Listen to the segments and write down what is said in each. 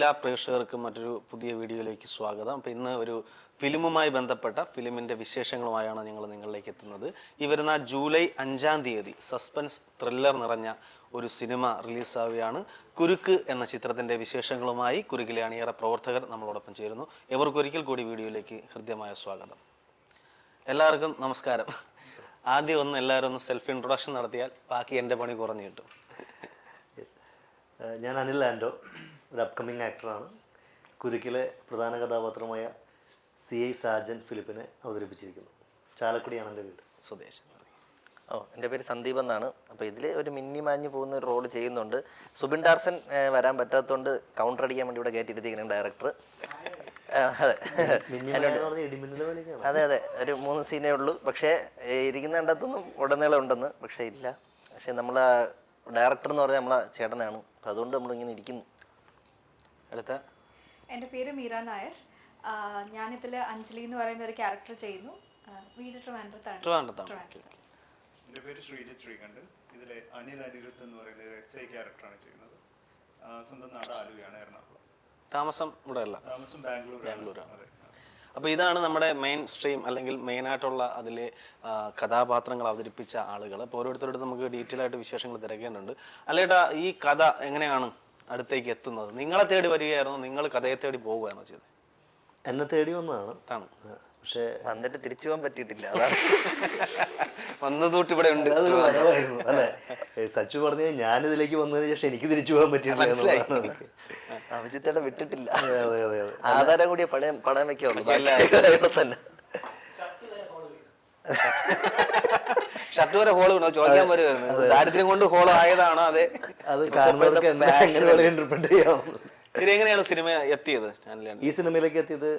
എല്ലാ പ്രേക്ഷകർക്കും മറ്റൊരു പുതിയ വീഡിയോയിലേക്ക് സ്വാഗതം. അപ്പോൾ ഇന്ന് ഒരു ഫിലിമുമായി ബന്ധപ്പെട്ട ഫിലിമിൻ്റെ വിശേഷങ്ങളുമായാണ് ഞങ്ങൾ നിങ്ങളിലേക്ക് എത്തുന്നത്. ഈ വരുന്ന ജൂലൈ 5-ാം തീയതി സസ്പെൻസ് ത്രില്ലർ നിറഞ്ഞ ഒരു സിനിമ റിലീസാവുകയാണ്. കുരുക്ക് എന്ന ചിത്രത്തിൻ്റെ വിശേഷങ്ങളുമായി കുരുക്കിലെ അണിയറ പ്രവർത്തകർ നമ്മളോടൊപ്പം ചേരുന്നു. ഇവർക്കൊരിക്കൽ കൂടി വീഡിയോയിലേക്ക് ഹൃദ്യമായ സ്വാഗതം. എല്ലാവർക്കും നമസ്കാരം. ആദ്യം എല്ലാവരും ഒന്ന് സെൽഫ് ഇൻട്രൊഡക്ഷൻ നടത്തിയാൽ ബാക്കി എൻ്റെ പണി കുറഞ്ഞു കിട്ടും. ഞാൻ അനിൽ ആൻഡോ, ഒരു അപ്കമിങ് ആക്ടറാണ്. കുരുക്കിലെ പ്രധാന കഥാപാത്രമായ CI സാജൻ ഫിലിപ്പിനെ അവതരിപ്പിച്ചിരിക്കുന്നു. ചാലക്കുടിയാണ് എൻ്റെ വീട്. സ്വദേശം. എൻ്റെ പേര് സന്ദീപ് എന്നാണ്. അപ്പോൾ ഇതിൽ ഒരു മിന്നി മാഞ്ഞു പോകുന്ന ഒരു റോൾ ചെയ്യുന്നുണ്ട്. സുബിൻ ഡാർസൻ വരാൻ പറ്റാത്തതുകൊണ്ട് കൗണ്ടർ അടിക്കാൻ വേണ്ടി ഇവിടെ കയറ്റിയിരുത്തിയിരിക്കുന്ന ഡയറക്ടർ. അതെ അതെ, ഒരു 3 സീനേ ഉള്ളൂ. പക്ഷേ ഇരിക്കുന്ന കണ്ടത്തൊന്നും ഉടനീളം ഉണ്ടെന്ന്, പക്ഷേ ഇല്ല. പക്ഷേ നമ്മളെ ഡയറക്ടർ എന്ന് പറഞ്ഞാൽ നമ്മളെ ചേട്ടനാണ്. അപ്പം അതുകൊണ്ട് നമ്മളിങ്ങനെ ഇരിക്കുന്നു. അടുത്ത എൻ്റെ പേര് മീര നായർ. ഞാനിതിൽ അഞ്ജലി എന്ന് പറയുന്ന ഒരു ക്യാരക്ടർ ചെയ്യുന്നു. വീട് ട്രിവാൻഡ്രത്താണ്. എൻ്റെ പേര് ശ്രീജിത്ത് ശ്രീകണ്ഠൻ. ഇതിലെ അനിൽ അനിരുദ്ധ് എന്ന് പറയുന്ന SI ക്യാരക്ടറാണ് ചെയ്യുന്നത്. സ്വന്തം നാട് ആലുവയാണ്, എറണാകുളം. താമസം ഇവിടെ അല്ല, താമസം ബാംഗ്ലൂരാണ്. അപ്പോൾ ഇതാണ് നമ്മുടെ മെയിൻ സ്ട്രീം അല്ലെങ്കിൽ മെയിനായിട്ടുള്ള അതിലെ കഥാപാത്രങ്ങൾ അവതരിപ്പിച്ച ആളുകൾ. അപ്പോൾ ഓരോരുത്തരോട് നമുക്ക് ഡീറ്റെയിൽ ആയിട്ട് വിശേഷങ്ങൾ തിരക്കേണ്ടതുണ്ട്. അല്ലേട്ടാ, ഈ കഥ എങ്ങനെയാണ് അടുത്തേക്ക് എത്തുന്നത്? നിങ്ങളെ തേടി വരികയായിരുന്നു, നിങ്ങൾ കഥയെ തേടി പോവുകയാണോ ചെയ്തത്? എന്നെ തേടി വന്നതാണ്. പക്ഷേ വന്നിട്ട് തിരിച്ചു പോകാൻ പറ്റിയിട്ടില്ല. അതാണ് വന്നതോട്ട് ഇവിടെ ഉണ്ട്. അല്ലേ, സച്ചു പറഞ്ഞ ഞാനിതിലേക്ക് വന്നതിന് ശേഷം എനിക്ക് തിരിച്ചു പോകാൻ പറ്റിയിട്ടില്ല. അഭിജിത്തേടെ വിട്ടിട്ടില്ല. ആധാരം കൂടിയ പണയം വെക്കുള്ളൂ തന്നെ. ഷർട്ട് വരെ ഹോള് വീണോ ചോദിക്കാൻ വരുമായിരുന്നു. ദാരിദ്ര്യം കൊണ്ട് ഹോള് ആയതാണോ? അതെ, അത് കാണുന്നവർക്ക് ഇന്റർപ്രറ്റ് ചെയ്യാം. ശരി, എങ്ങനെയാണ് സിനിമ എത്തിയത്? ഈ സിനിമയിലേക്ക് എത്തിയത്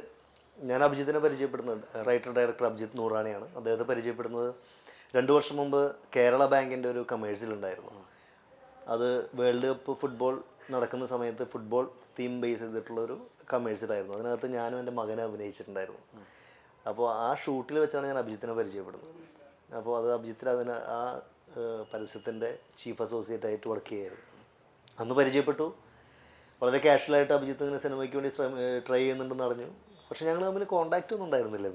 ഞാൻ അഭിജിത്തിനെ പരിചയപ്പെടുന്നുണ്ട്. റൈറ്റർ ഡയറക്ടർ അഭിജിത്ത് നൂറാണിയാണ്. അദ്ദേഹത്തെ പരിചയപ്പെടുന്നത് 2 വർഷം മുമ്പ് കേരള ബാങ്കിൻ്റെ ഒരു കമേഴ്സ്യൽ ഉണ്ടായിരുന്നു. അത് വേൾഡ് കപ്പ് ഫുട്ബോൾ നടക്കുന്ന സമയത്ത് ഫുട്ബോൾ തീം ബേസ് ചെയ്തിട്ടുള്ളൊരു കമേഴ്സ്യലായിരുന്നു. അതിനകത്ത് ഞാനും എൻ്റെ മകനെ അഭിനയിച്ചിട്ടുണ്ടായിരുന്നു. അപ്പോൾ ആ ഷൂട്ടിൽ വെച്ചാണ് ഞാൻ അഭിജിത്തിനെ പരിചയപ്പെടുന്നത്. അപ്പോൾ അത് അഭിജിത്തിൽ ആ പരസ്യത്തിൻ്റെ ചീഫ് അസോസിയേറ്റ് ആയിട്ട് വർക്ക് ചെയ്യായിരുന്നു. അന്ന് പരിചയപ്പെട്ടു. വളരെ കാഷ്വലായിട്ട് അഭിജിത്ത് ഇങ്ങനെ സിനിമയ്ക്ക് വേണ്ടി ട്രൈ ചെയ്യുന്നുണ്ടെന്ന് അറിഞ്ഞു. പക്ഷെ ഞങ്ങൾ തമ്മിൽ കോണ്ടാക്റ്റ് ഒന്നും ഉണ്ടായിരുന്നില്ല.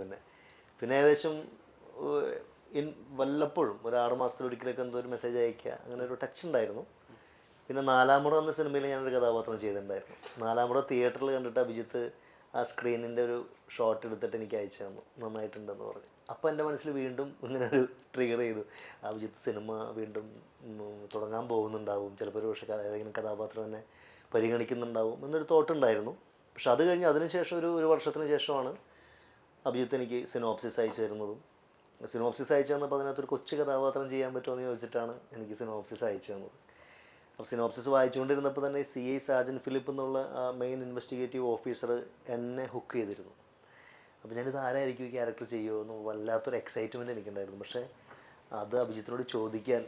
പിന്നെ ഏകദേശം വല്ലപ്പോഴും ഒരു 6 മാസത്തിലൊരിക്കലൊക്കെ എന്തോ ഒരു മെസ്സേജ് അയക്കുക, അങ്ങനെ ഒരു ടച്ച് ഉണ്ടായിരുന്നു. പിന്നെ 4-ാം മുറ എന്ന സിനിമയിൽ ഞാനൊരു കഥാപാത്രം ചെയ്തിട്ടുണ്ടായിരുന്നു. 4-ാം മുറ തിയേറ്ററിൽ കണ്ടിട്ട് അഭിജിത്ത് ആ സ്ക്രീനിൻ്റെ ഒരു ഷോട്ട് എടുത്തിട്ട് എനിക്ക് അയച്ചു തന്നു, നന്നായിട്ടുണ്ടെന്ന് പറഞ്ഞു. അപ്പോൾ എൻ്റെ മനസ്സിൽ വീണ്ടും ഇങ്ങനെ ഒരു ട്രിഗർ ചെയ്തു. അഭിജിത്ത് സിനിമ വീണ്ടും തുടങ്ങാൻ പോകുന്നുണ്ടാവും, ചിലപ്പോൾ ഒരു പക്ഷേ ഏതെങ്കിലും കഥാപാത്രം എന്നെ പരിഗണിക്കുന്നുണ്ടാവും എന്നൊരു തോട്ടുണ്ടായിരുന്നു. പക്ഷെ അത് കഴിഞ്ഞ് അതിനുശേഷം ഒരു വർഷത്തിന് ശേഷമാണ് അഭിജിത്ത് എനിക്ക് സിനോപ്സിസ് അയച്ചു തരുന്നതും. സിനോപ്സിസ് അയച്ചു തന്നപ്പോൾ അതിനകത്തൊരു കൊച്ചു കഥാപാത്രം ചെയ്യാൻ പറ്റുമോ എന്ന് ചോദിച്ചിട്ടാണ് എനിക്ക് സിനോപ്സിസ് അയച്ചു തന്നത്. അപ്പോൾ സിനോപ്സിസ് വായിച്ചുകൊണ്ടിരുന്നപ്പോൾ തന്നെ CI സാജൻ ഫിലിപ്പ് എന്നുള്ള മെയിൻ ഇൻവെസ്റ്റിഗേറ്റീവ് ഓഫീസർ എന്നെ ഹുക്ക് ചെയ്തിരുന്നു. അപ്പോൾ ഞാനിത് ആരായിരിക്കും ഈ ക്യാരക്ടർ ചെയ്യുമോ എന്ന് വല്ലാത്തൊരു എക്സൈറ്റ്മെൻറ്റ് എനിക്കുണ്ടായിരുന്നു. പക്ഷേ അത് അഭിജിത്തിനോട് ചോദിക്കാൻ,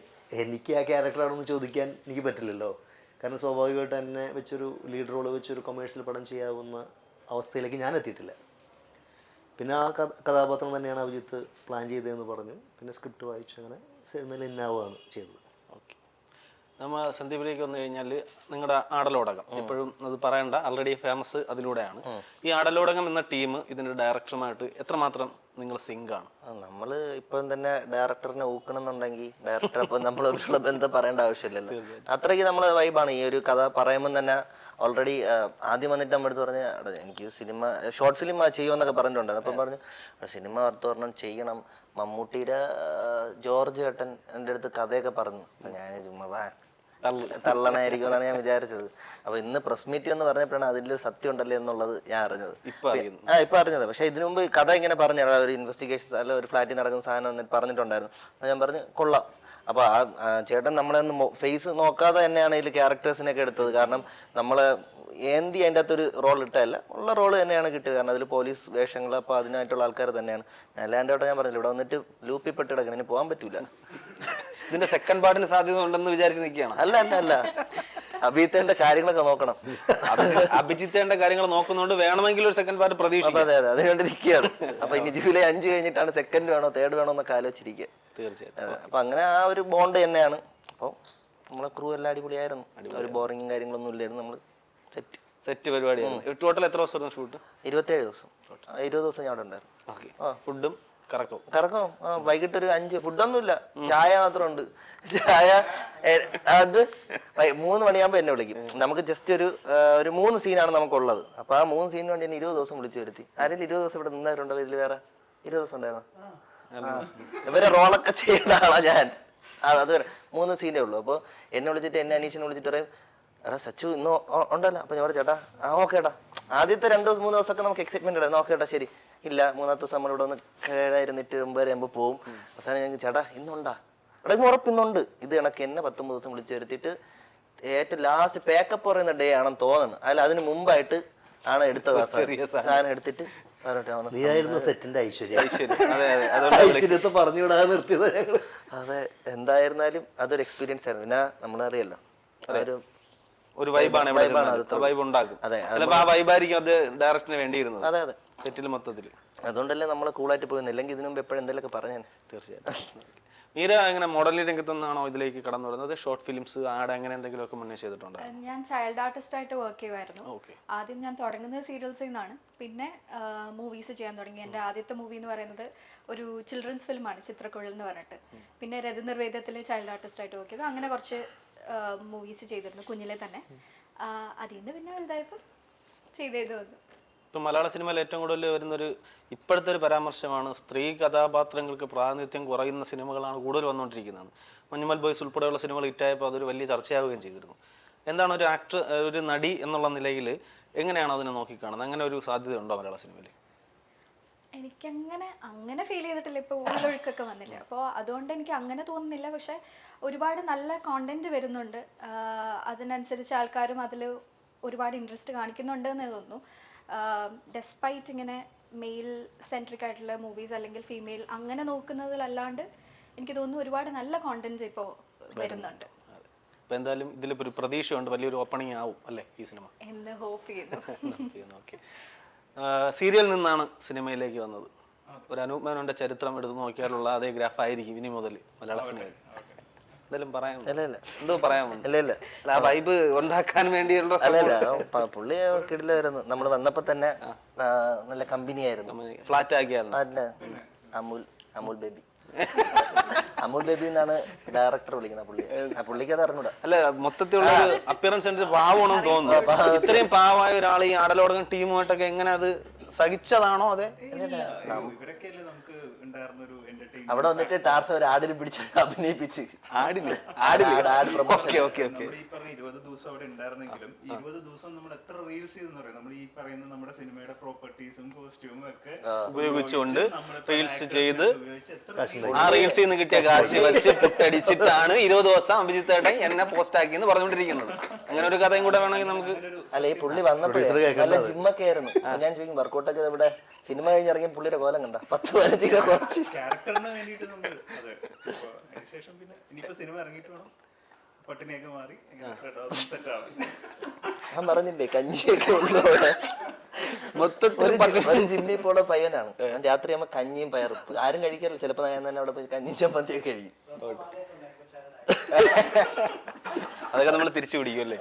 എനിക്ക് ആ ക്യാരക്ടറാണെന്ന് ചോദിക്കാൻ എനിക്ക് പറ്റില്ലല്ലോ. കാരണം സ്വാഭാവികമായിട്ട് എന്നെ വെച്ചൊരു ലീഡ് റോള് വെച്ചൊരു കൊമേഴ്സ്യൽ പടം ചെയ്യാവുന്ന അവസ്ഥയിലേക്ക് ഞാൻ എത്തിയിട്ടില്ല. പിന്നെ ആ കഥാപാത്രം തന്നെയാണ് അഭിജിത്ത് പ്ലാൻ ചെയ്തതെന്ന് പറഞ്ഞു. പിന്നെ സ്ക്രിപ്റ്റ് വായിച്ചു, അങ്ങനെ സിനിമയിൽ ഇന്നാവുകയാണ് ചെയ്തത്. ഓക്കെ, നമ്മൾ സന്ദീപിലേക്ക് വന്നു കഴിഞ്ഞാൽ നിങ്ങളുടെ ആടലോടകം എപ്പോഴും അത് പറയണ്ട, ആൾറെഡി ഫേമസ് അതിലൂടെയാണ്. ഈ ആടലോടകം എന്ന ടീം ഇതിൻ്റെ ഡയറക്ടറുമായിട്ട് എത്രമാത്രം നിങ്ങൾ സിങ്കാണ്? നമ്മൾ ഇപ്പം തന്നെ ഡയറക്ടറിനെ ഊക്കണമെന്നുണ്ടെങ്കിൽ ഡയറക്ടർ അപ്പം നമ്മളോടുള്ള ബന്ധം പറയേണ്ട ആവശ്യമില്ലല്ലോ. അത്രയ്ക്ക് നമ്മൾ വൈബാണ്. ഈ ഒരു കഥ പറയുമ്പോൾ തന്നെ ഓൾറെഡി ആദ്യം വന്നിട്ട് നമ്മുടെ അടുത്ത് പറഞ്ഞ് എനിക്ക് സിനിമ ഷോർട്ട് ഫിലിം ചെയ്യുമെന്നൊക്കെ പറഞ്ഞിട്ടുണ്ടായിരുന്നു. അപ്പം പറഞ്ഞു സിനിമ ഓർത്ത് പറഞ്ഞാൽ ചെയ്യണം. മമ്മൂട്ടിയുടെ ജോർജ് ഏട്ടൻ എൻ്റെ അടുത്ത് കഥയൊക്കെ പറഞ്ഞു. അപ്പം ഞാൻ ചുമ്മാ തള്ളനായിരിക്കും എന്നാണ് ഞാൻ വിചാരിച്ചത്. അപ്പൊ ഇന്ന് പ്രസ് മീറ്റ് എന്ന് പറഞ്ഞപ്പോഴാണ് അതിലൊരു സത്യം ഉണ്ടല്ലേ എന്നുള്ളത് ഞാൻ അറിഞ്ഞത്. ഇപ്പൊ അറിഞ്ഞത്. പക്ഷെ ഇതിനു മുമ്പ് കഥ ഇങ്ങനെ പറഞ്ഞു, ഒരു ഇൻവെസ്റ്റിഗേഷൻ അല്ല ഒരു ഫ്ലാറ്റിൽ നടക്കുന്ന സാധനം പറഞ്ഞിട്ടുണ്ടായിരുന്നു. അപ്പൊ ഞാൻ പറഞ്ഞു കൊള്ളാം. അപ്പൊ ആ ചേട്ടൻ നമ്മളൊന്ന് ഫേസ് നോക്കാതെ തന്നെയാണ് ഇതിൽ ക്യാരക്ടേഴ്സിനൊക്കെ എടുത്തത്. കാരണം നമ്മള് ഏന്തി അതിൻ്റെ അകത്തൊരു റോൾ ഇട്ടല്ല, ഉള്ള റോള് തന്നെയാണ് കിട്ടിയത്. കാരണം അതിൽ പോലീസ് വേഷങ്ങൾ, അപ്പോൾ അതിനായിട്ടുള്ള ആൾക്കാർ തന്നെയാണ്. അല്ലാണ്ടോട്ടെ ഞാൻ പറഞ്ഞില്ല, ഇവിടെ വന്നിട്ട് ലൂപ്പിൽ പെട്ട് കിടക്കണം, ഇനി പോകാൻ പറ്റൂല. ഇതിന്റെ സെക്കൻഡ് പാർട്ടിന് സാധ്യത ഉണ്ടെന്ന് വിചാരിച്ച് നിൽക്കുകയാണ്? അല്ല, അഭിജിത്തേന്റെ കാര്യങ്ങളൊക്കെ നോക്കണം. അഭിജിത്തേന്റെ കാര്യങ്ങൾ നോക്കുന്നുണ്ട്, വേണമെങ്കിൽ ഒരു സെക്കൻഡ് പാർട്ട് പ്രതീക്ഷിക്കും. അതെ, അതിനുവേണ്ടി നിൽക്കുകയാണ്. അപ്പൊ ഇനി ജൂലൈ 5 കഴിഞ്ഞിട്ടാണ് സെക്കൻഡ് വേണോ തേർഡ് വേണോ എന്നൊക്കെ ആലോചിച്ചിരിക്കുക. തീർച്ചയായിട്ടും. അപ്പൊ അങ്ങനെ ആ ഒരു ബോണ്ട് തന്നെയാണ്. അപ്പോൾ നമ്മളെ ക്രൂ എല്ലാം അടിപൊളിയായിരുന്നു. ഒരു ബോറിങ്ങും കാര്യങ്ങളൊന്നും ഇല്ലായിരുന്നു. നമ്മൾ സെറ്റ്. സെറ്റ് പരിപാടിയായിരുന്നു. ടോട്ടൽ എത്ര ദിവസമായിരുന്നു ഷൂട്ട്? 27 ദിവസം 20 ദിവസം ഞാൻ അവിടെ ഉണ്ടായിരുന്നു. ഓക്കെ. ഫുഡും കറക്കവും കറക്കം വൈകിട്ട് ഒരു 5 ഫുഡൊന്നുമില്ല, ചായ മാത്രം ഉണ്ട്. ചായ അത് 3 മണിയാകുമ്പോൾ എന്നെ വിളിക്കും. നമുക്ക് ജസ്റ്റ് ഒരു 3 സീനാണ് നമുക്കുള്ളത്. അപ്പൊ ആ 3 സീനിന് വേണ്ടി എന്നെ 20 ദിവസം വിളിച്ചു വരുത്തി. ആരെങ്കിലും 20 ദിവസം ഇവിടെ നിന്നവരുണ്ടോ? ഇതിൽ വേറെ 20 ദിവസം ഉണ്ടായിരുന്നു. ഇവരെ റോളൊക്കെ ചെയ്യുന്ന ആളാ ഞാൻ. അത് 3 സീനേ ഉള്ളൂ. അപ്പോൾ എന്നെ വിളിച്ചിട്ട് എന്നെ അനീഷിനെ വിളിച്ചിട്ട് പറയും, എടാ സച്ചു ഇന്ന് ഉണ്ടല്ലോ. അപ്പൊ ഞാൻ പറഞ്ഞു ചേട്ടാ ഓക്കെ ഏട്ടാ. ആദ്യത്തെ 2-3 ദിവസമൊക്കെ നമുക്ക് എക്സൈറ്റ്മെന്റ് ഉണ്ടായിരുന്നു. ഓക്കെ ഏട്ടാ ശരി. ഇല്ല 3ാമത്തെ ദിവസം നമ്മളിവിടെ ഒന്ന് കേഴായിരുന്നിട്ട് 9 ആകുമ്പോൾ പോവും. അവസാനം ഞങ്ങൾക്ക് ചേട്ടാ ഇന്നുണ്ടാ, എടാ ഇന്ന് ഉറപ്പിന്നുണ്ട്. ഇത് കണക്ക് എന്നെ 19 ദിവസം വിളിച്ചു വരുത്തിയിട്ട് ഏറ്റവും ലാസ്റ്റ് പേക്കപ്പ് പറയുന്ന ഡേ ആണെന്ന് തോന്നുന്നു. അതിന് മുമ്പായിട്ട് ആണ് എടുത്തത്. സാധനം എടുത്തിട്ട് നീയായിരുന്നു സെറ്റിന്റെ ഐശ്വര്യം. ഐശ്വര്യത്തെ പറഞ്ഞുവിടാതെ നിർത്തിയത് ഞങ്ങൾ. അതെ, എന്തായിരുന്നാലും അതൊരു എക്സ്പീരിയൻസ് ആയിരുന്നു. പിന്നെ നമ്മളറിയല്ലോ ഒരു വൈബാണ്, വൈബ് ഉണ്ടാക്കും. ചിലപ്പോൾ ആ വൈബായിരിക്കും അത് ഡയറക്ടറിന് വേണ്ടിയിരുന്നത്. അതെ അതെ, സെറ്റിൽ മൊത്തത്തിൽ. അതുകൊണ്ടല്ലേ നമ്മൾ കൂളായിട്ട് പോയിരുന്നത്. അല്ലെങ്കിൽ ഇതിനു മുമ്പ് എപ്പോഴും എന്തെങ്കിലുമൊക്കെ പറഞ്ഞേനെ. തീർച്ചയായിട്ടും. മീര എങ്ങനെ മോഡലിംഗ് രംഗത്തു നിന്നാണോ ഇതിലേക്ക് കടന്നു വരുന്നത്? ഷോർട്ട് ഫിലിംസ്, ആഡ് അങ്ങനെ എന്തെങ്കിലുമൊക്കെ മുന്നേ ചെയ്തിട്ടുണ്ടോ? ഞാൻ ചൈൽഡ് ആർട്ടിസ്റ്റ് ആയിട്ട് വർക്ക് ചെയ്യുമായിരുന്നു. ആദ്യം ഞാൻ തുടങ്ങുന്നത് സീരിയൽസിൽ നിന്നാണ്, പിന്നെ മൂവീസ് ചെയ്യാൻ തുടങ്ങി. എൻ്റെ ആദ്യത്തെ മൂവി എന്ന് പറയുന്നത് ഒരു ചിൽഡ്രൻസ് ഫിലിമാണ്, ചിത്രക്കുഴൽ എന്ന് പറഞ്ഞിട്ട്. പിന്നെ രഥനിർവേദത്തിൽ ചൈൽഡ് ആർട്ടിസ്റ്റ് ആയിട്ട് വർക്ക് ചെയ്തു. അങ്ങനെ കുറച്ച് മൂവീസ് ചെയ്തിരുന്നു കുഞ്ഞിലെ തന്നെ. അതിൽ നിന്ന് പിന്നെ വലുതായപ്പോൾ ചെയ്തു വന്നു. ഇപ്പം മലയാള സിനിമയിൽ ഏറ്റവും കൂടുതൽ വരുന്നൊരു ഇപ്പോഴത്തെ ഒരു പരാമർശമാണ് സ്ത്രീ കഥാപാത്രങ്ങൾക്ക് പ്രാതിനിധ്യം കുറയുന്ന സിനിമകളാണ് കൂടുതൽ വന്നുകൊണ്ടിരിക്കുന്നത്. മഞ്ഞുമൽ ബോയ്സ് ഉൾപ്പെടെയുള്ള സിനിമകൾ ഹിറ്റായപ്പോൾ അതൊരു വലിയ ചർച്ചയാവുകയും ചെയ്തിരുന്നു. എന്താണ് ഒരു ആക്ടർ, ഒരു നടി എന്നുള്ള നിലയിൽ എങ്ങനെയാണ് അതിനെ നോക്കിക്കാണുന്നത്? അങ്ങനെ ഒരു സാധ്യത ഉണ്ടോ മലയാള സിനിമയിൽ? അങ്ങനെ ഫീൽ ചെയ്തിട്ടില്ല. ഇപ്പോൾ ഊഴൊഴുക്കൊക്കെ വന്നില്ല, അപ്പോൾ അതുകൊണ്ട് എനിക്ക് അങ്ങനെ തോന്നുന്നില്ല. പക്ഷെ ഒരുപാട് നല്ല കോണ്ടന്റ് വരുന്നുണ്ട്. അതിനനുസരിച്ച് ആൾക്കാരും അതിൽ ഒരുപാട് ഇൻട്രസ്റ്റ് കാണിക്കുന്നുണ്ട് എന്ന് തോന്നുന്നു. ഡെസ്പൈറ്റ് ഇങ്ങനെ മെയിൽ സെൻട്രിക് ആയിട്ടുള്ള മൂവീസ് അല്ലെങ്കിൽ ഫീമെയിൽ അങ്ങനെ നോക്കുന്നതിലല്ലാണ്ട് എനിക്ക് തോന്നുന്നു ഒരുപാട് നല്ല കോണ്ടന്റ് ഇപ്പോൾ വരുന്നുണ്ട്. അപ്പോൾ എന്തായാലും ഇതിലിപ്പോൾ ഒരു പ്രതീക്ഷയുണ്ട്, വലിയൊരു ഓപ്പണിംഗ് ആവും അല്ലേ ഈ സിനിമ എന്ന് ഹോപ്പ് ചെയ്യുന്നു. ഓക്കെ. സീരിയൽ നിന്നാണ് സിനിമയിലേക്ക് വന്നത്. ഒരു അനൂപ് മേനോന്റെ ചരിത്രം എടുത്ത് നോക്കിയാലുള്ള അതേ ഗ്രാഫ് ആയിരിക്കും ഇനി മുതൽ മലയാള സിനിമയിൽ. എന്തെങ്കിലും പറയാൻ ആ വൈബ് ഉണ്ടാക്കാൻ വേണ്ടിയുള്ള പുള്ളി കിടിലായിരുന്നു. നമ്മൾ വന്നപ്പോ തന്നെ നല്ല കമ്പനി ആയിരുന്നു. ഫ്ലാറ്റ് ആക്കിയായിരുന്നു. അമൂൽ ബേബി അമൂൽ ബേബി എന്നാണ് ഡയറക്ടർ വിളിക്കുന്നത്. പുള്ളിക്ക് അത് അറിഞ്ഞൂടാ. അല്ല, മൊത്തത്തിലുള്ള ഒരു അപ്പിയറൻസ് പാവമാണെന്ന് തോന്നുന്നു. ഇത്രയും പാവമായ ഒരാൾ ഈ ആടലോടകം ടീമുമായിട്ടൊക്കെ എങ്ങനെ അത് സഹിച്ചതാണോ? അതെ, അവിടെ വന്നിട്ട് ടാർസ ഒരു ആടിനെ പിടിച്ച് അഭിനയിപ്പിച്ച് 20 ദിവസം അവിടെ ഉണ്ടായിരുന്നെങ്കിലും 20 ദിവസം നമ്മൾ എത്ര റീൽസ് ചെയ്തെന്ന് പറയാം. നമ്മൾ ഈ പറയുന്ന നമ്മുടെ സിനിമയുടെ പ്രോപ്പർട്ടീസും കോസ്റ്റ്യൂമും ഒക്കെ ഉപയോഗിച്ചുകൊണ്ട് റീൽസ് ചെയ്ത് ആ റീൽസിൽ നിന്ന് കിട്ടിയ കാശ് വെച്ച് പുട്ടടിച്ചിട്ടാണ് 20 ദിവസം അഭിജിത്ത് ഏട്ടൻ എന്നെ പോസ്റ്റ് ആക്കി എന്ന് പറഞ്ഞുകൊണ്ടിരിക്കുന്നത്. അങ്ങനെ ഒരു കഥയും കൂടെ വേണമെങ്കിൽ നമുക്ക്. അല്ല, ഈ പുള്ളി വന്നപ്പോഴേ നല്ല ജിമ്മൊക്കെ ആയിരുന്നു. ഞാൻ ചോദിക്കും വർക്കൗട്ടൊക്കെ ഇവിടെ സിനിമ കഴിഞ്ഞിറങ്ങിയ പുള്ളിയുടെ കോലം കണ്ട 10-15 കിലോ കുറച്ച്. ക്യാരക്ടറിന് വേണ്ടിയിട്ട് നമ്മൾ അതിനുശേഷം പിന്നെ ഇനിയിപ്പോ സിനിമ ഇറങ്ങിയിട്ട് വേണം പട്ടിണിയൊക്കെ മാറി ഞാൻ പറഞ്ഞില്ലേ കഞ്ഞിയൊക്കെ ഉള്ളു. മൊത്തത്തിൽ ജിമ്മിൽ പോണ പയ്യനാണ്. രാത്രി ആകുമ്പോ കഞ്ഞിയും പയറും ആരും കഴിക്കാറില്ല. ചിലപ്പോ ഞാൻ തന്നെ അവിടെ പോയി കഞ്ഞി ചമ്മന്തിയൊക്കെ കഴിയും. അതൊക്കെ നമ്മൾ തിരിച്ചു പിടിക്കും അല്ലേ?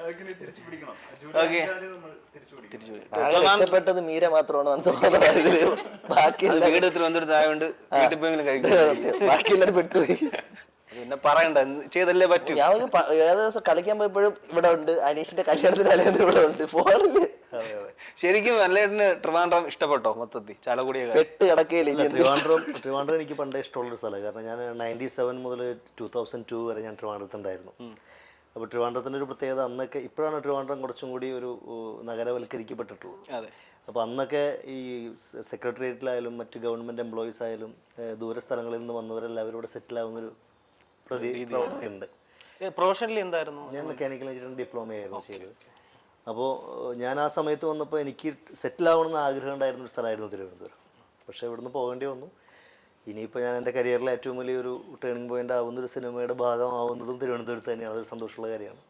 രക്ഷപ്പെട്ടത് മീര മാത്രമാണ് തോന്നുന്നത്. ബാക്കി വീട് തിരുവനന്തപുരത്തായോണ്ട് വീട്ടിൽ പോയെങ്കിലും കഴിക്കും. ബാക്കി എല്ലാവരും പെട്ടുപോയി. പിന്നെ പറയണ്ട, ചെയ്തല്ലേ പറ്റൂ. ഞാൻ ഏത് ദിവസം കളിക്കാൻ പോയപ്പോഴും ഇവിടെ ഉണ്ട്. അനീഷിന്റെ കല്യാണത്തിന് അല്ലെങ്കിലും ഇവിടെ ഉണ്ട്. ഫോണില് ശരിക്കും നല്ലേട്ടന് ട്രിവാൻഡ്രം ഇഷ്ടപ്പെട്ടോ? മൊത്തത്തിൽ ചാലക്കുടിയൊക്കെ പെട്ട് കിടക്കയില്ല. ട്രിവാൻഡ്രം എനിക്ക് പണ്ടേ ഇഷ്ടമുള്ളൊരു സ്ഥലമാണ്. കാരണം ഞാൻ 97 മുതൽ 2002 വരെ ഞാൻ ട്രിവാൻഡ്രത്തുണ്ടായിരുന്നു. അപ്പോൾ ട്രിവാൻഡ്രത്തിൻ്റെ ഒരു പ്രത്യേകത, അന്നൊക്കെ ഇപ്പോഴാണ് ട്രിവാൻഡ്രം കുറച്ചും കൂടി ഒരു നഗരവൽക്കരിക്കപ്പെട്ടിട്ടുള്ളൂ. അപ്പോൾ അന്നൊക്കെ ഈ സെക്രട്ടേറിയറ്റിലായാലും മറ്റ് ഗവൺമെൻറ് എംപ്ലോയീസ് ആയാലും ദൂരസ്ഥലങ്ങളിൽ നിന്ന് വന്നവരെല്ലാവരും ഇവിടെ സെറ്റിലാവുന്നൊരു ഉണ്ട്. പ്രൊഫഷണലി എന്തായിരുന്നു? ഞാൻ മെക്കാനിക്കൽ എഞ്ചിനീയറിംഗ് ഡിപ്ലോമയായിരുന്നു ചെയ്തത്. അപ്പോൾ ഞാൻ ആ സമയത്ത് വന്നപ്പോൾ എനിക്ക് സെറ്റിലാവണമെന്ന് ആഗ്രഹം ഉണ്ടായിരുന്ന ഒരു സ്ഥലമായിരുന്നു തിരുവനന്തപുരം. പക്ഷേ ഇവിടുന്ന് പോകേണ്ടി വന്നു. ഇനിയിപ്പോൾ ഞാൻ എൻ്റെ കരിയറിലെ ഏറ്റവും വലിയൊരു ടേണിംഗ് പോയിന്റ് ആവുന്നൊരു സിനിമയുടെ ഭാഗമാവുന്നതും തിരുവനന്തപുരത്ത് തന്നെയാണ്. അതൊരു സന്തോഷമുള്ള കാര്യമാണ്.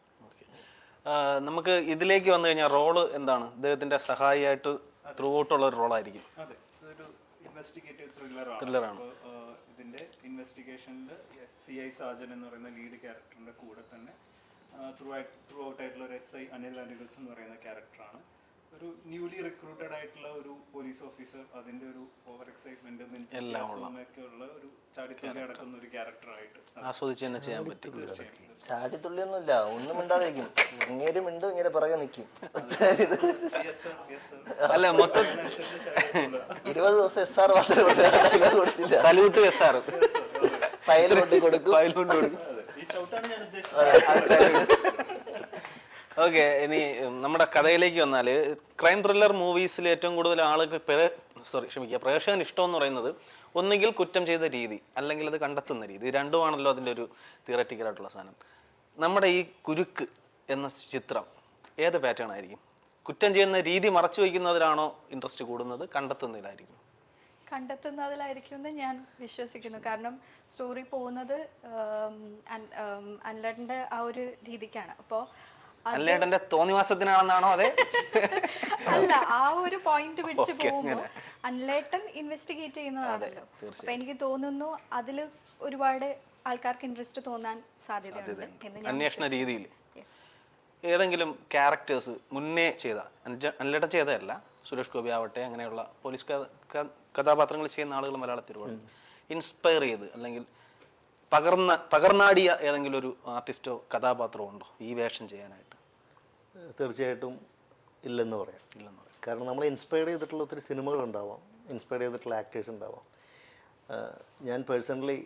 നമുക്ക് ഇതിലേക്ക് വന്നു കഴിഞ്ഞാൽ റോള് എന്താണ്? അദ്ദേഹത്തിൻ്റെ സഹായിയായിട്ട് ത്രൂ ഔട്ടുള്ള ഒരു റോളായിരിക്കും. അതെ, ഇതൊരു ഇൻവെസ്റ്റിഗേറ്റീവ് ത്രില്ലറാണ്. ഇതിൻ്റെ ഇൻവെസ്റ്റിഗേഷനിൽ CI സാജൻ എന്ന് പറയുന്ന ലീഡ് ക്യാരക്ടറിൻ്റെ കൂടെ തന്നെ ത്രൂ ഔട്ട് ആയിട്ടുള്ള ഒരു SI അനിൽ അനിരുദ്ധ് എന്ന് പറയുന്ന ക്യാരക്ടറാണ് ഒരു ന്യൂലി റിക്രൂട്ടഡ് ആയിട്ടുള്ള ഒരു പോലീസ് ഓഫീസർ, അതിന്റെ ഒരു ഓവർ എക്സൈറ്റ്മെന്റും ഒക്കെ ഉള്ള ഒരു ചാടിത്തുള്ളി നടക്കുന്ന ഒരു ക്യാരക്ടറായിട്ട് ആസ്വദിച്ച് തന്നെ ചെയ്യാൻ പറ്റും. ചാടിത്തുള്ളിയൊന്നുമില്ല, ഒന്നും മിണ്ടാതിരിക്കും. ഇങ്ങേര് മിണ്ടും, ഇങ്ങനെ പുറകെ നിൽക്കും. 20 ദിവസം SR മാത്രമേ കൊടുത്തില്ല. Salute SR. ഫയൽ കൊണ്ട് കൊടുക്കും. ഈ ചവിട്ടാണ് ഞാൻ ഉദ്ദേശിച്ചത്. ഓക്കെ, ഇനി നമ്മുടെ കഥയിലേക്ക് വന്നാൽ ക്രൈം ത്രില്ലർ മൂവീസിൽ ഏറ്റവും കൂടുതൽ ആളുകൾ പ്രേക്ഷകൻ ഇഷ്ടം എന്ന് പറയുന്നത് ഒന്നുകിൽ കുറ്റം ചെയ്ത രീതി അല്ലെങ്കിൽ അത് കണ്ടെത്തുന്ന രീതി. ഇത് രണ്ടുമാണല്ലോ അതിൻ്റെ ഒരു തിയററ്റിക്കൽ ആയിട്ടുള്ള സാധനം. നമ്മുടെ ഈ കുരുക്ക് എന്ന ചിത്രം ഏത് പാറ്റേൺ ആയിരിക്കും? കുറ്റം ചെയ്യുന്ന രീതി മറച്ചു വയ്ക്കുന്നതിലാണോ ഇൻട്രസ്റ്റ് കൂടുന്നത്, കണ്ടെത്തുന്നതിലായിരിക്കും? കണ്ടെത്തുന്നതിലായിരിക്കും എന്ന് ഞാൻ വിശ്വസിക്കുന്നു. കാരണം സ്റ്റോറി പോകുന്നത് അനിലേട്ടൻ്റെ ആ ഒരു രീതിക്കാണ്. അപ്പോൾ അനിലേട്ടൻ്റെ തോന്നിവാസത്തിനാണെന്നാണോ? അതെ, അല്ല, ആ ഒരു പോയിന്റ് പിടിച്ച് പോകുമ്പോൾ അനിലേട്ടൻ ഇൻവെസ്റ്റിഗേറ്റ് ചെയ്യുന്നതാണല്ലോ. അപ്പൊ എനിക്ക് തോന്നുന്നു അതിൽ ഒരുപാട് ആൾക്കാർക്ക് ഇൻട്രസ്റ്റ് തോന്നാൻ സാധ്യതയുണ്ട് എന്ന് ഞാൻ അന്വേഷണ രീതിയിൽ. ഏതെങ്കിലും ക്യാരക്ടേഴ്സ് മുന്നേ ചെയ്ത, അനിലേട്ടൻ ചെയ്തതല്ല, സുരേഷ് ഗോപി ആവട്ടെ, അങ്ങനെയുള്ള പോലീസ് കഥാപാത്രങ്ങൾ ചെയ്യുന്ന ആളുകൾ മലയാളത്തിൽ ഒരുപാട് ഇൻസ്പയർ ചെയ്ത് അല്ലെങ്കിൽ പകർന്നാടിയ ഏതെങ്കിലും ഒരു ആർട്ടിസ്റ്റോ കഥാപാത്രമോ ഉണ്ടോ ഈ വേഷം ചെയ്യാനായിട്ട്? തീർച്ചയായിട്ടും ഇല്ലെന്ന് പറയാം. കാരണം നമ്മൾ ഇൻസ്പയർ ചെയ്തിട്ടുള്ള ഒത്തിരി സിനിമകൾ ഉണ്ടാവാം, ഇൻസ്പയർ ചെയ്തിട്ടുള്ള ആക്ടേഴ്സ് ഉണ്ടാവാം. ഞാൻ പേഴ്സണലി,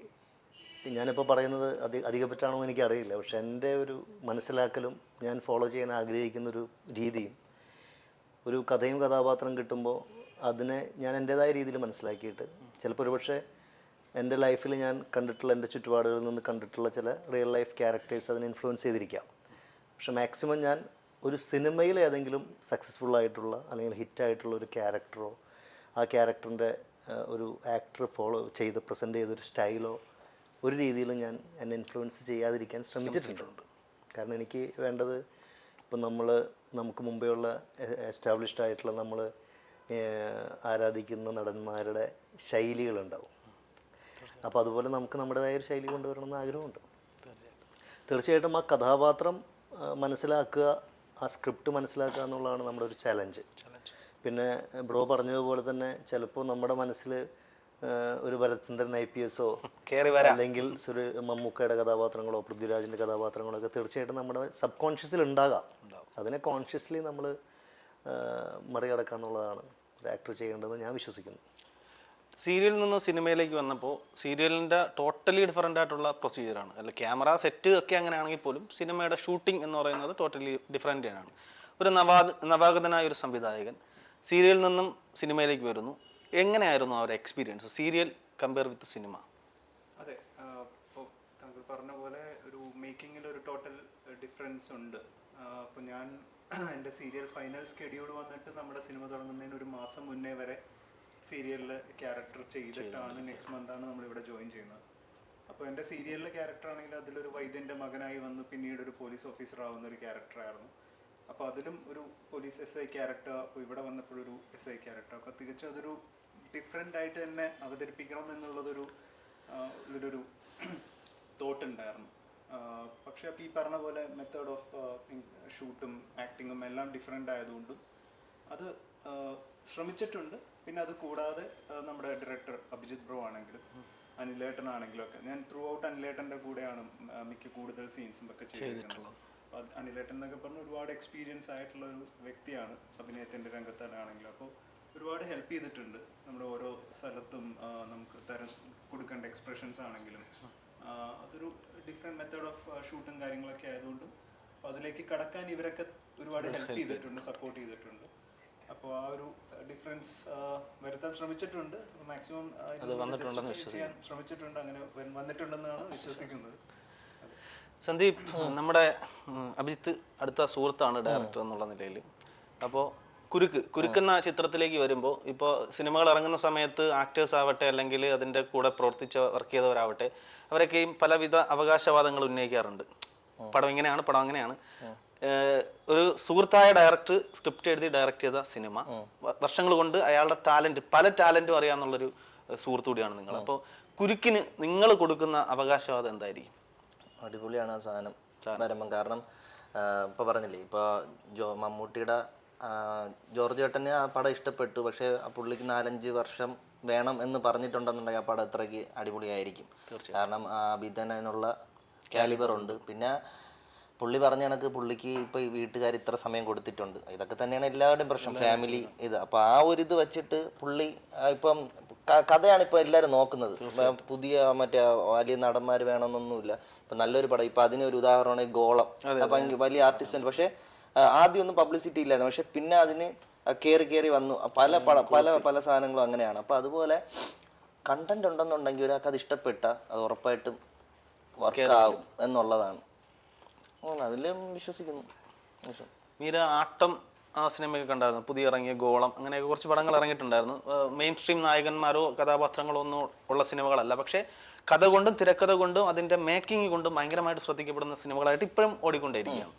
ഞാനിപ്പോൾ പറയുന്നത് അധികപ്പറ്റാണോ എന്ന് എനിക്കറിയില്ല, പക്ഷെ എൻ്റെ ഒരു മനസ്സിലാക്കലും ഞാൻ ഫോളോ ചെയ്യാൻ ആഗ്രഹിക്കുന്നൊരു രീതിയും, ഒരു കഥയും കഥാപാത്രം കിട്ടുമ്പോൾ അതിനെ ഞാൻ എൻ്റേതായ രീതിയിൽ മനസ്സിലാക്കിയിട്ട്, ചിലപ്പോൾ ഒരുപക്ഷെ എൻ്റെ ലൈഫിൽ ഞാൻ കണ്ടിട്ടുള്ള, എൻ്റെ ചുറ്റുപാടുകളിൽ നിന്ന് കണ്ടിട്ടുള്ള ചില റിയൽ ലൈഫ് ക്യാരക്ടേഴ്സ് അതിനെ ഇൻഫ്ലുവൻസ് ചെയ്തിരിക്കാം. പക്ഷെ മാക്സിമം ഞാൻ ഒരു സിനിമയിൽ ഏതെങ്കിലും സക്സസ്ഫുള്ളായിട്ടുള്ള അല്ലെങ്കിൽ ഹിറ്റായിട്ടുള്ള ഒരു ക്യാരക്ടറോ ആ ക്യാരക്ടറിൻ്റെ ഒരു ആക്ടർ ഫോളോ ചെയ്ത് പ്രസൻറ്റ് ചെയ്തൊരു സ്റ്റൈലോ ഒരു രീതിയിലും ഞാൻ എന്നെ ഇൻഫ്ലുവൻസ് ചെയ്യാതിരിക്കാൻ ശ്രമിച്ചിട്ടുണ്ട്. കാരണം എനിക്ക് വേണ്ടത്, ഇപ്പം നമുക്ക് മുമ്പേ ഉള്ള എസ്റ്റാബ്ലിഷ്ഡ് ആയിട്ടുള്ള നമ്മൾ ആരാധിക്കുന്ന നടന്മാരുടെ ശൈലികളുണ്ടാവും. അപ്പോൾ അതുപോലെ നമുക്ക് നമ്മുടേതായ ഒരു ശൈലി കൊണ്ടുവരണമെന്ന് ആഗ്രഹമുണ്ട്. തീർച്ചയായിട്ടും ആ കഥാപാത്രം മനസ്സിലാക്കുക, ആ സ്ക്രിപ്റ്റ് മനസ്സിലാക്കുക എന്നുള്ളതാണ് നമ്മുടെ ഒരു ചലഞ്ച്. പിന്നെ ബ്രോ പറഞ്ഞതുപോലെ തന്നെ ചിലപ്പോൾ നമ്മുടെ മനസ്സിൽ ഒരു ഭരത്ചന്ദ്രൻ IPS അല്ലെങ്കിൽ മമ്മൂക്കയുടെ കഥാപാത്രങ്ങളോ പൃഥ്വിരാജിൻ്റെ കഥാപാത്രങ്ങളോ ഒക്കെ തീർച്ചയായിട്ടും നമ്മുടെ സബ് കോൺഷ്യസിൽ ഉണ്ടാകാം. അതിനെ കോൺഷ്യസ്ലി നമ്മൾ മറികടക്കുക എന്നുള്ളതാണ് ഒരു ആക്ടർ ചെയ്യേണ്ടതെന്ന് ഞാൻ വിശ്വസിക്കുന്നു. സീരിയലിൽ നിന്ന് സിനിമയിലേക്ക് വന്നപ്പോൾ സീരിയലിൻ്റെ ടോട്ടലി ഡിഫറൻ്റ് ആയിട്ടുള്ള പ്രൊസീജിയറാണ്. അല്ല, ക്യാമറ സെറ്റ് ഒക്കെ അങ്ങനെയാണെങ്കിൽ പോലും സിനിമയുടെ ഷൂട്ടിംഗ് എന്ന് പറയുന്നത് ടോട്ടലി ഡിഫറൻ്റ് ആണ്. ഒരു നവാഗതനായ ഒരു സംവിധായകൻ സീരിയലിൽ നിന്നും സിനിമയിലേക്ക് വരുന്നു. എങ്ങനെയായിരുന്നു അവരുടെ എക്സ്പീരിയൻസ്, സീരിയൽ കമ്പയർ വിത്ത് സിനിമ? അതെ, ഇപ്പോൾ താങ്കൾ പറഞ്ഞ പോലെ ഒരു മേക്കിങ്ങിൽ ഒരു ടോട്ടൽ ഡിഫറൻസ് ഉണ്ട്. അപ്പോൾ ഞാൻ എൻ്റെ സീരിയൽ ഫൈനൽ സ്കെഡ്യൂൾ വന്നിട്ട് നമ്മുടെ സിനിമ തുടങ്ങുന്നതിന് ഒരു മാസം മുന്നേ വരെ സീരിയലിലെ ക്യാരക്ടർ ചെയ്തിട്ടാണ് നെക്സ്റ്റ് മന്താണ് നമ്മളിവിടെ ജോയിൻ ചെയ്യുന്നത്. അപ്പോൾ എൻ്റെ സീരിയലിലെ ക്യാരക്ടർ ആണെങ്കിൽ അതിലൊരു വൈദ്യൻ്റെ മകനായി വന്ന് പിന്നീട് ഒരു പോലീസ് ഓഫീസർ ആവുന്ന ഒരു ക്യാരക്ടറായിരുന്നു. അപ്പോൾ അതിലും ഒരു പോലീസ് SI ക്യാരക്ടർ, അപ്പോൾ ഇവിടെ വന്നപ്പോഴൊരു SI ക്യാരക്ടർ, അപ്പോൾ തികച്ചും അതൊരു ഡിഫറെൻ്റ് ആയിട്ട് തന്നെ അവതരിപ്പിക്കണം എന്നുള്ളതൊരു തോട്ട് ഉണ്ടായിരുന്നു. പക്ഷേ അപ്പോൾ ഈ പറഞ്ഞ പോലെ മെത്തേഡ് ഓഫ് ഷൂട്ടും ആക്ടിങ്ങും എല്ലാം ഡിഫറെൻ്റ് ആയതുകൊണ്ടും അത് ശ്രമിച്ചിട്ടുണ്ട്. പിന്നെ അത് കൂടാതെ നമ്മുടെ ഡയറക്ടർ അഭിജിത്ത് ബ്രോ ആണെങ്കിലും അനിലേട്ടനാണെങ്കിലും ഒക്കെ ഞാൻ ത്രൂ ഔട്ട് അനിലേട്ടൻ്റെ കൂടെയാണ് മിക്ക കൂടുതൽ സീൻസും ഒക്കെ ചെയ്തിട്ടുള്ളത്. അപ്പോൾ അനിലേട്ടൻ എന്നൊക്കെ പറഞ്ഞ് ഒരുപാട് എക്സ്പീരിയൻസ് ആയിട്ടുള്ള ഒരു വ്യക്തിയാണ് അഭിനയത്തിൻ്റെ രംഗത്താണെങ്കിലും. അപ്പോൾ ഒരുപാട് ഹെൽപ്പ് ചെയ്തിട്ടുണ്ട്. നമ്മുടെ ഓരോ സ്ഥലത്തും നമുക്ക് കൊടുക്കേണ്ട എക്സ്പ്രഷൻസ് ആണെങ്കിലും അതൊരു ഡിഫറെൻറ്റ് മെത്തേഡ് ഓഫ് ഷൂട്ടും കാര്യങ്ങളൊക്കെ ആയതുകൊണ്ടും അപ്പോൾ അതിലേക്ക് കടക്കാൻ ഇവരൊക്കെ ഒരുപാട് ഹെൽപ്പ് ചെയ്തിട്ടുണ്ട്, സപ്പോർട്ട് ചെയ്തിട്ടുണ്ട്. അപ്പോൾ ആ ഒരു ഡിഫറൻസ് വരുത്താൻ ശ്രമിച്ചിട്ടുണ്ട്. മാക്സിമം ചെയ്യാൻ ശ്രമിച്ചിട്ടുണ്ട്. അങ്ങനെ വന്നിട്ടുണ്ടെന്നാണ് വിശ്വസിക്കുന്നത്. സന്ദീപ്, നമ്മുടെ അഭിജിത്ത് അടുത്ത സുഹൃത്താണ് ഡയറക്ടർ എന്നുള്ള നിലയിൽ. അപ്പോൾ കുരുക്കെന്ന ചിത്രത്തിലേക്ക് വരുമ്പോൾ ഇപ്പോൾ സിനിമകൾ ഇറങ്ങുന്ന സമയത്ത് ആക്ടേഴ്സ് ആവട്ടെ അല്ലെങ്കിൽ അതിൻ്റെ കൂടെ പ്രവർത്തിച്ച വർക്ക് ചെയ്തവരാവട്ടെ അവരൊക്കെയും പലവിധ അവകാശവാദങ്ങൾ ഉന്നയിക്കാറുണ്ട്. പടം ഇങ്ങനെയാണ്, പടം അങ്ങനെയാണ്. ഒരു സുഹൃത്തായ ഡയറക്ടർ സ്ക്രിപ്റ്റ് എഴുതി ഡയറക്റ്റ് ചെയ്ത സിനിമ, വർഷങ്ങൾ കൊണ്ട് അയാളുടെ പല ടാലൻറ്റും അറിയാമെന്നുള്ളൊരു സുഹൃത്തു കൂടിയാണ് നിങ്ങൾ. അപ്പോൾ കുരുക്കിന് നിങ്ങൾ കൊടുക്കുന്ന അവകാശവാദം എന്തായിരിക്കും? അടിപൊളിയാണ് ആ സാധനം വരുമ്പം. കാരണം ഇപ്പോൾ പറഞ്ഞില്ലേ, ഇപ്പോൾ മമ്മൂട്ടിയുടെ ജോർജ് ചേട്ടന് ആ പടം ഇഷ്ടപ്പെട്ടു. പക്ഷേ ആ പുള്ളിക്ക് 4-5 വർഷം വേണം എന്ന് പറഞ്ഞിട്ടുണ്ടെന്നുണ്ടെങ്കിൽ ആ പടം അത്രയ്ക്ക് അടിപൊളിയായിരിക്കും. കാരണം അഭിനയനുള്ള കാലിബർ ഉണ്ട്. പിന്നെ പുള്ളി പറഞ്ഞ കണക്ക് പുള്ളിക്ക് ഇപ്പം ഈ വീട്ടുകാർ ഇത്ര സമയം കൊടുത്തിട്ടുണ്ട്. ഇതൊക്കെ തന്നെയാണ് എല്ലാവരുടെയും പ്രശ്നം, ഫാമിലി ഇത്. അപ്പോൾ ആ ഒരു ഇത് വെച്ചിട്ട് പുള്ളി ഇപ്പം കഥയാണ് ഇപ്പോൾ എല്ലാവരും നോക്കുന്നത്. പുതിയ മറ്റേ വലിയ നടന്മാർ വേണമെന്നൊന്നുമില്ല. ഇപ്പം നല്ലൊരു പടം, ഇപ്പം അതിനൊരു ഉദാഹരണമാണ് ഗോളം. അപ്പം വലിയ ആർട്ടിസ്റ്റ്, പക്ഷേ ആദ്യം ഒന്നും പബ്ലിസിറ്റി ഇല്ലായിരുന്നു. പക്ഷെ പിന്നെ അതിന് കയറി വന്നു. പല സാധനങ്ങളും അങ്ങനെയാണ്. അപ്പം അതുപോലെ കണ്ടന്റ് ഉണ്ടെന്നുണ്ടെങ്കിൽ ഒരാൾക്ക് അത് ഇഷ്ടപ്പെട്ട അത് ഉറപ്പായിട്ടും വർക്കാവും എന്നുള്ളതാണ്. അതിലും വിശ്വസിക്കുന്നു. മീര ആട്ടം ആ സിനിമയൊക്കെ കണ്ടായിരുന്നു, പുതിയ ഇറങ്ങിയ ഗോളം, അങ്ങനെയൊക്കെ കുറച്ച് പടങ്ങൾ ഇറങ്ങിയിട്ടുണ്ടായിരുന്നു. മെയിൻ സ്ട്രീം നായകന്മാരോ കഥാപാത്രങ്ങളോ ഒന്നും ഉള്ള സിനിമകളല്ല, പക്ഷേ കഥ കൊണ്ടും തിരക്കഥ കൊണ്ടും അതിൻ്റെ മേക്കിംഗ് കൊണ്ടും ഭയങ്കരമായിട്ട് ശ്രദ്ധിക്കപ്പെടുന്ന സിനിമകളായിട്ട് ഇപ്പോഴും ഓടിക്കൊണ്ടിരിക്കുകയാണ്.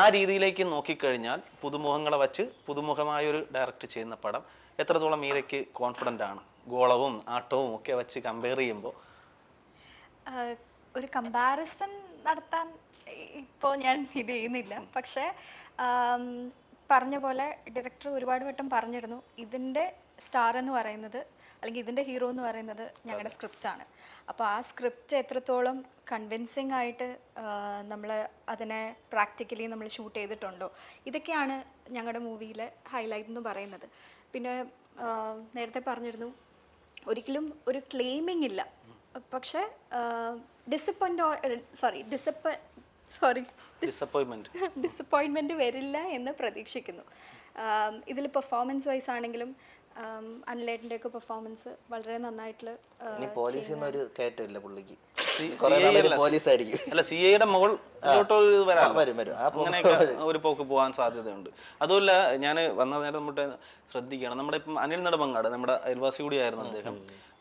ആ രീതിയിലേക്ക് നോക്കിക്കഴിഞ്ഞാൽ പുതുമുഖങ്ങളെ വച്ച് പുതുമുഖമായൊരു ഡയറക്റ്റ് ചെയ്യുന്ന പടം എത്രത്തോളം മീരയ്ക്ക് കോൺഫിഡൻ്റ് ആണ്? ഗോളവും ആട്ടവും ഒക്കെ വെച്ച് കമ്പയർ ചെയ്യുമ്പോൾ ഒരു കമ്പാരിസൺ നടത്താൻ ഇപ്പോൾ ഞാൻ ഇത് ചെയ്യുന്നില്ല. പക്ഷേ പറഞ്ഞ പോലെ ഡയറക്ടർ ഒരുപാട് വട്ടം പറഞ്ഞിരുന്നു, ഇതിൻ്റെ സ്റ്റാർ എന്ന് പറയുന്നത് അല്ലെങ്കിൽ ഇതിൻ്റെ ഹീറോ എന്ന് പറയുന്നത് ഞങ്ങളുടെ സ്ക്രിപ്റ്റാണ്. അപ്പോൾ ആ സ്ക്രിപ്റ്റ് എത്രത്തോളം കൺവിൻസിങ് ആയിട്ട് നമ്മൾ അതിനെ പ്രാക്ടിക്കലി നമ്മൾ ഷൂട്ട് ചെയ്തിട്ടുണ്ടോ, ഇതൊക്കെയാണ് ഞങ്ങളുടെ മൂവിയിൽ ഹൈലൈറ്റ് എന്ന് പറയുന്നത്. പിന്നെ നേരത്തെ പറഞ്ഞിരുന്നു, ഒരിക്കലും ഒരു ക്ലെയിമിംഗ് ഇല്ല, പക്ഷേ ഡിസപ്പോയിൻമെൻറ്റ് വരില്ല എന്ന് പ്രതീക്ഷിക്കുന്നു. ഇതിൽ പെർഫോമൻസ് വൈസ് ആണെങ്കിലും അനിലേട്ടൻ്റെ ഒക്കെ പെർഫോമൻസ് വളരെ നന്നായിട്ടുള്ള പോലീസിനൊരു കയറ്റമില്ല പുള്ളിക്ക്. അല്ല, CA മുകളിലോട്ട് അങ്ങനെയൊക്കെ ഒരു പോക്ക് പോകാൻ സാധ്യതയുണ്ട്. അതുമല്ല, ഞാൻ വന്ന നേരം നമ്മുടെ ശ്രദ്ധിക്കുകയാണ്, നമ്മുടെ ഇപ്പം അനിൽ നെടുമങ്ങാട് നമ്മുടെ അയൽവാസി കൂടിയായിരുന്നു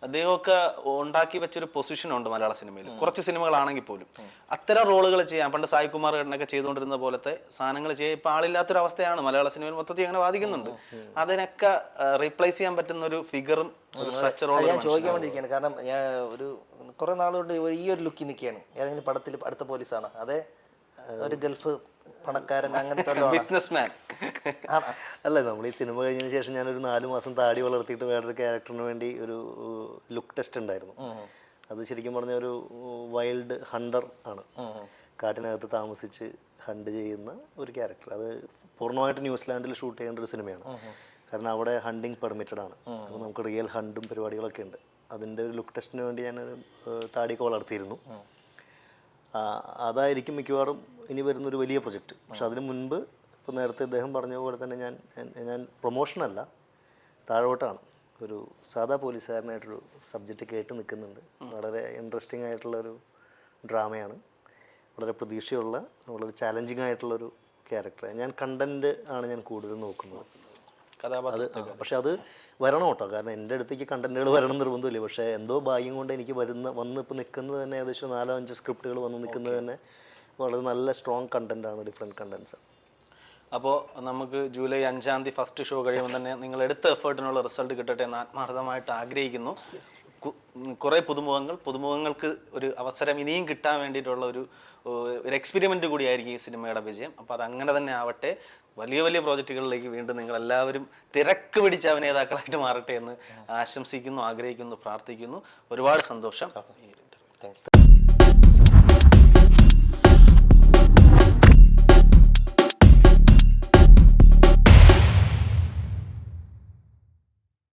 അദ്ദേഹമൊക്കെ ഉണ്ടാക്കി വെച്ചൊരു പൊസിഷനുണ്ട് മലയാള സിനിമയിൽ. കുറച്ച് സിനിമകളാണെങ്കിൽ പോലും അത്തരം റോളുകൾ ചെയ്യാൻ പണ്ട് സായികുമാർ ഏട്ടനൊക്കെ ചെയ്തുകൊണ്ടിരുന്ന പോലത്തെ സാധനങ്ങൾ ചെയ്യാൻ ഇപ്പം ആളില്ലാത്തൊരവസ്ഥയാണ് മലയാള സിനിമയിൽ മൊത്തത്തിൽ അങ്ങനെ ബാധിക്കുന്നുണ്ട്. അതിനൊക്കെ റീപ്ലേസ് ചെയ്യാൻ പറ്റുന്ന ഒരു ഫിഗറും ഒരു സ്ട്രക്ചറോളം ഞാൻ ചോദിക്കാൻ വേണ്ടിയിരിക്കുകയാണ്. കാരണം ഞാൻ ഒരു കുറെ നാളുകൊണ്ട് ഈ ഒരു ലുക്കിൽ നിൽക്കുകയാണ്. ഏതെങ്കിലും പടത്തിൽ അടുത്ത പോലീസാണ്, അതെ ഒരു ഗൾഫ് പണക്കാരൻ, അങ്ങനത്തെ ബിസിനസ്മാൻ അല്ല. നമ്മൾ ഈ സിനിമ കഴിഞ്ഞതിന് ശേഷം ഞാനൊരു 4 മാസം താടി വളർത്തിയിട്ട് വേറൊരു ക്യാരക്ടറിന് വേണ്ടി ഒരു ലുക്ക് ടെസ്റ്റ് ഉണ്ടായിരുന്നു. അത് ശരിക്കും പറഞ്ഞ ഒരു വൈൽഡ് ഹണ്ടർ ആണ്. കാട്ടിനകത്ത് താമസിച്ച് ഹണ്ട് ചെയ്യുന്ന ഒരു ക്യാരക്ടർ. അത് പൂർണ്ണമായിട്ട് ന്യൂസിലാൻഡിൽ ഷൂട്ട് ചെയ്യേണ്ട ഒരു സിനിമയാണ്. കാരണം അവിടെ ഹണ്ടിങ് പെർമിറ്റഡ് ആണ്. അപ്പോൾ നമുക്ക് റിയൽ ഹണ്ടും പരിപാടികളൊക്കെ ഉണ്ട്. അതിൻ്റെ ഒരു ലുക്ക് ടെസ്റ്റിന് വേണ്ടി ഞാനൊരു താടിയൊക്കെ വളർത്തിയിരുന്നു. അതായിരിക്കും മിക്കവാറും ഇനി വരുന്നൊരു വലിയ പ്രൊജക്റ്റ്. പക്ഷെ അതിന് മുൻപ് ഇപ്പോൾ നേരത്തെ അദ്ദേഹം പറഞ്ഞ പോലെ തന്നെ ഞാൻ പ്രൊമോഷനല്ല, താഴോട്ടാണ്. ഒരു സാധാ പോലീസുകാരനായിട്ടൊരു സബ്ജക്റ്റ് കേട്ട് നിൽക്കുന്നുണ്ട്. വളരെ ഇൻട്രസ്റ്റിംഗ് ആയിട്ടുള്ളൊരു ഡ്രാമയാണ്. വളരെ പ്രതീക്ഷയുള്ള, വളരെ ചാലഞ്ചിങ് ആയിട്ടുള്ളൊരു ക്യാരക്ടർ. ഞാൻ കണ്ടൻറ്റ് ആണ് ഞാൻ കൂടുതൽ നോക്കുന്നത്. പക്ഷെ അത് വരണം കേട്ടോ. കാരണം എൻ്റെ അടുത്തേക്ക് കണ്ടന്റുകൾ വരണം നിർബന്ധമില്ല. പക്ഷേ എന്തോ ഭാഗ്യം കൊണ്ട് എനിക്ക് വന്ന് ഇപ്പോൾ നിൽക്കുന്നത് തന്നെ ഏകദേശം 4-5 സ്ക്രിപ്റ്റുകൾ വന്ന് നിൽക്കുന്നത് തന്നെ വളരെ നല്ല സ്ട്രോങ് കണ്ടന്റാണ്, ഡിഫറെൻറ്റ് കണ്ടന്റ്സ്. അപ്പോൾ നമുക്ക് ജൂലൈ 5-ാം തീയതി ഫസ്റ്റ് ഷോ കഴിയുമ്പോൾ തന്നെ നിങ്ങൾ എടുത്ത എഫേർട്ടിനുള്ള റിസൾട്ട് കിട്ടട്ടെ എന്ന് ആത്മാർത്ഥമായിട്ട് ആഗ്രഹിക്കുന്നു. കുറേ പുതുമുഖങ്ങൾക്ക് ഒരു അവസരം ഇനിയും കിട്ടാൻ വേണ്ടിയിട്ടുള്ള ഒരു എക്സ്പെരിമെൻ്റ് കൂടിയായിരിക്കും ഈ സിനിമയുടെ വിജയം. അപ്പോൾ അത് അങ്ങനെ തന്നെ ആവട്ടെ. വലിയ വലിയ പ്രോജക്റ്റുകളിലേക്ക് വീണ്ടും നിങ്ങളെല്ലാവരും തിരക്ക് പിടിച്ച അഭിനേതാക്കളായിട്ട് മാറട്ടെ എന്ന് ആശംസിക്കുന്നു, ആഗ്രഹിക്കുന്നു, പ്രാർത്ഥിക്കുന്നു. ഒരുപാട് സന്തോഷം.